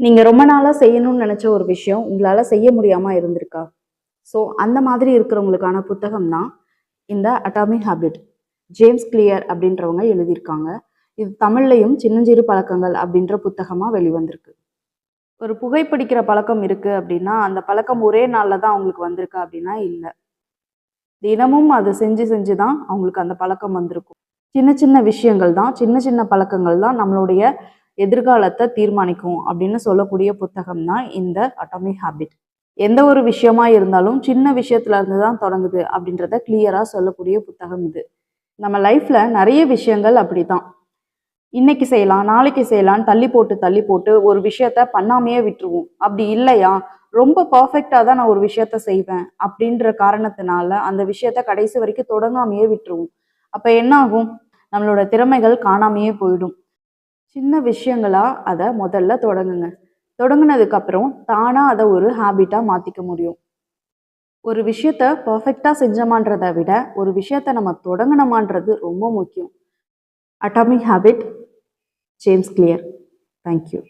நீங்க ரொம்ப நாளா செய்யணும்னு நினைச்ச ஒரு விஷயம் உங்களால செய்ய முடியாம இருந்திருக்கா? ஸோ அந்த மாதிரி இருக்கிறவங்களுக்கான புத்தகம் தான் இந்த அட்டாமிக் ஹேபிட். ஜேம்ஸ் கிளியர் அப்படின்றவங்க எழுதியிருக்காங்க. இது தமிழ்லையும் சின்னஞ்சிறு பழக்கங்கள் அப்படின்ற புத்தகமா வெளிவந்திருக்கு. ஒரு புகைப்பிடிக்கிற பழக்கம் இருக்கு அப்படின்னா, அந்த பழக்கம் ஒரே நாள்ல தான் அவங்களுக்கு வந்திருக்கா அப்படின்னா இல்ல. தினமும் அதை செஞ்சு செஞ்சு தான் அவங்களுக்கு அந்த பழக்கம் வந்திருக்கும். சின்ன சின்ன விஷயங்கள் தான், சின்ன சின்ன பழக்கங்கள் தான் நம்மளுடைய எதிர்காலத்தை தீர்மானிக்கும் அப்படின்னு சொல்லக்கூடிய புத்தகம் தான் இந்த அட்டாமிக் ஹேபிட். எந்த ஒரு விஷயமா இருந்தாலும் சின்ன விஷயத்துல இருந்து தான் தொடங்குது அப்படின்றத கிளியரா சொல்லக்கூடிய புத்தகம் இது. நம்ம லைஃப்ல நிறைய விஷயங்கள் அப்படிதான். இன்னைக்கு செய்யலாம், நாளைக்கு செய்யலாம்னு தள்ளி போட்டு தள்ளி போட்டு ஒரு விஷயத்த பண்ணாமையே விட்டுருவோம். அப்படி இல்லையா, ரொம்ப பர்ஃபெக்டா தான் நான் ஒரு விஷயத்த செய்வேன் அப்படின்ற காரணத்தினால அந்த விஷயத்த கடைசி வரைக்கும் தொடங்காமையே விட்டுருவோம். அப்ப என்ன ஆகும்? நம்மளோட திறமைகள் காணாமையே போயிடும். சின்ன விஷயங்களா அதை முதல்ல தொடங்குங்க. தொடங்குனதுக்கு அப்புறம் தானா அதை ஒரு ஹேபிட்டா மாத்திக்க முடியும். ஒரு விஷயத்த பர்ஃபெக்டா செஞ்சோமான்றதை விட ஒரு விஷயத்த நம்ம தொடங்கணுமான்றது ரொம்ப முக்கியம். Atomic habit, James clear. Thank you.